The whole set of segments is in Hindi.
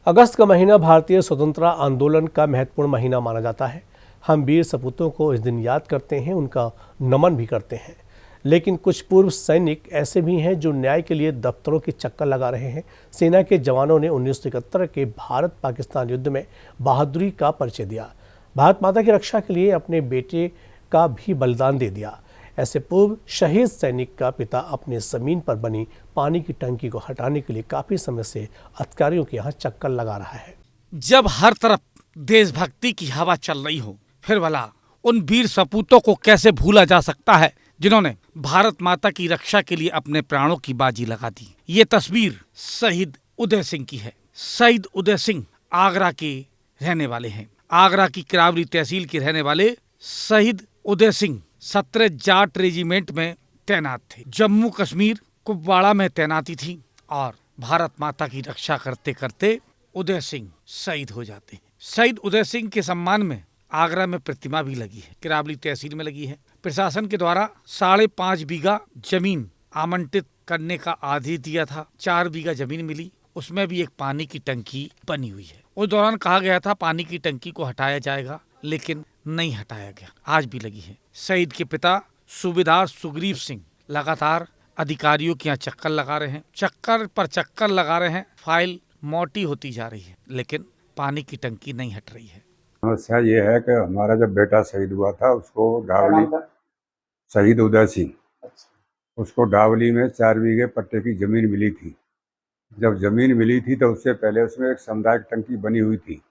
अगस्त का महीना भारतीय स्वतंत्रता आंदोलन का महत्वपूर्ण महीना माना जाता है। हम वीर सपूतों को इस दिन याद करते हैं, उनका नमन भी करते हैं। लेकिन कुछ पूर्व सैनिक ऐसे भी हैं जो न्याय के लिए दफ्तरों के चक्कर लगा रहे हैं। सेना के जवानों ने 1971 के भारत पाकिस्तान युद्ध में बहादुरी का परिचय दिया। भारत माता की रक्षा के लिए अपने बेटे का भी बलिदान दे दिया। ऐसे पूर्व शहीद सैनिक का पिता अपने जमीन पर बनी पानी की टंकी को हटाने के लिए काफी समय से अधिकारियों के यहाँ चक्कर लगा रहा है। जब हर तरफ देशभक्ति की हवा चल रही हो, फिर भला उन वीर सपूतों को कैसे भूला जा सकता है जिन्होंने भारत माता की रक्षा के लिए अपने प्राणों की बाजी लगा दी। ये तस्वीर शहीद उदय सिंह की है। शहीद उदय सिंह आगरा के रहने वाले हैं। आगरा की किरावली तहसील के रहने वाले शहीद उदय सिंह 17 जाट रेजिमेंट में तैनात थे। जम्मू कश्मीर कुपवाड़ा में तैनाती थी और भारत माता की रक्षा करते करते उदय सिंह शहीद हो जाते हैं। शहीद उदय सिंह के सम्मान में आगरा में प्रतिमा भी लगी है, किरावली तहसील में लगी है। प्रशासन के द्वारा 5.5 बीघा जमीन आवंटित करने का आदेश दिया था। 4 बीघा जमीन मिली, उसमें भी एक पानी की टंकी बनी हुई है। उस दौरान कहा गया था पानी की टंकी को हटाया जाएगा, लेकिन नहीं हटाया गया, आज भी लगी है। शहीद के पिता सूबेदार सुग्रीव सिंह लगातार अधिकारियों के यहाँ चक्कर लगा रहे हैं, चक्कर पर चक्कर लगा रहे हैं। फाइल मोटी होती जा रही है, लेकिन पानी की टंकी नहीं हट रही है। समस्या ये है कि हमारा जब बेटा शहीद हुआ था, उसको डावली, शहीद उदय सिंह, उसको डावली में 4 बीघे पट्टे की जमीन मिली थी। जब जमीन मिली थी तो उससे पहले उसमें एक सामुदायिक टंकी बनी हुई थी।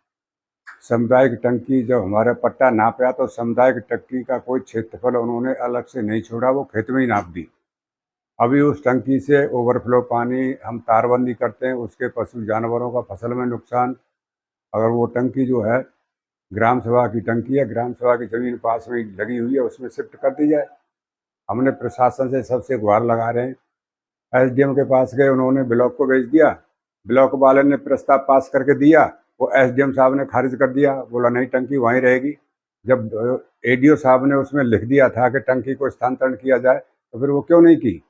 सामुदायिक टंकी जब हमारा पट्टा नापा तो सामुदायिक टंकी का कोई क्षेत्रफल उन्होंने अलग से नहीं छोड़ा, वो खेत में ही नाप दी। अभी उस टंकी से ओवरफ्लो पानी हम तारबंदी करते हैं, उसके पशु जानवरों का फसल में नुकसान। अगर वो टंकी जो है ग्राम सभा की टंकी है, ग्राम सभा की जमीन पास में लगी हुई है, उसमें शिफ्ट कर दी जाए। हमने प्रशासन से सबसे गुहार लगा रहे हैं। एसडीएम के पास गए, उन्होंने ब्लॉक को भेज दिया। ब्लॉक वाले ने प्रस्ताव पास करके दिया, वो एसडीएम साहब ने खारिज कर दिया, बोला नहीं टंकी वहीं रहेगी। जब एडीओ साहब ने उसमें लिख दिया था कि टंकी को स्थानांतरण किया जाए, तो फिर वो क्यों नहीं की।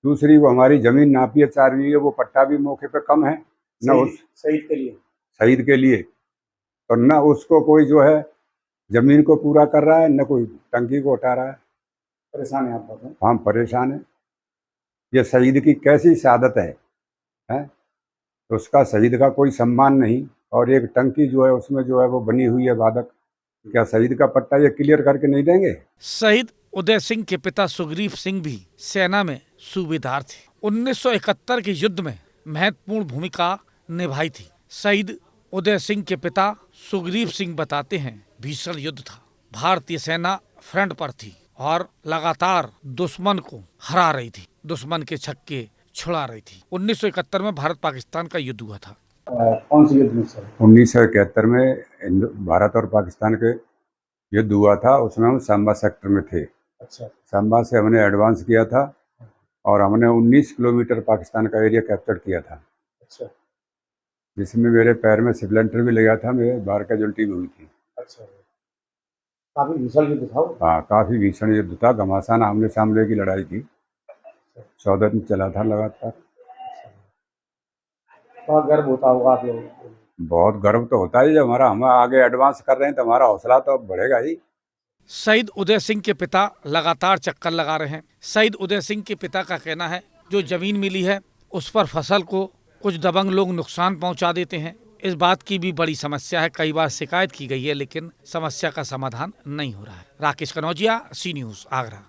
दूसरी, वो हमारी जमीन नापी है 4 बीघे, वो पट्टा भी मौके पे कम है न उस शहीद के लिए, तो न उसको कोई जो है जमीन को पूरा कर रहा है, न कोई टंकी को हटा रहा है। परेशान है आप? हम परेशान हैं। ये शहीद की कैसी शहादत है? तो उसका शहीद का कोई सम्मान नहीं, और एक टंकी जो है उसमें जो है वो बनी हुई है बाधक। क्या शहीद का पट्टा ये क्लियर करके नहीं देंगे? शहीद उदय सिंह के पिता सुग्रीव सिंह भी सेना में सूबेदार थे। 1971 के युद्ध में महत्वपूर्ण भूमिका निभाई थी। शहीद उदय सिंह के पिता सुग्रीव सिंह बताते हैं, भीषण युद्ध था, भारतीय सेना फ्रंट पर थी और लगातार दुश्मन को हरा रही थी, दुश्मन के छक्के छुड़ा रही थी। 1971 में भारत पाकिस्तान का युद्ध हुआ था। कौन सी युद्ध में सर? 1971 में भारत और पाकिस्तान के युद्ध हुआ था, उसमें हम सांबा सेक्टर में थे। अच्छा। सांबा से हमने एडवांस किया था और हमने 19 किलोमीटर पाकिस्तान का एरिया कैप्चर किया था। अच्छा। जिसमें मेरे पैर में सिलेंडर भी लगा था, मेरे बाहर कैजुअल्टी भी हुई थी। अच्छा, काफी भीषण युद्ध था। हाँ, काफी भीषण युद्ध था, घमासान आमने सामने की लड़ाई थी। 14 दिन चला था लगातार। बहुत गर्व होता होगा आप लोगों को? बहुत गर्व तो होता है, जब हम आगे एडवांस कर रहे हैं तो हमारा हौसला तो बढ़ेगा ही। शहीद उदय सिंह के पिता लगातार चक्कर लगा रहे हैं। शहीद उदय सिंह के पिता का कहना है, जो जमीन मिली है उस पर फसल को कुछ दबंग लोग नुकसान पहुंचा देते हैं। इस बात की भी बड़ी समस्या है, कई बार शिकायत की गई है, लेकिन समस्या का समाधान नहीं हो रहा है। राकेश कनौजिया, सी न्यूज़, आगरा।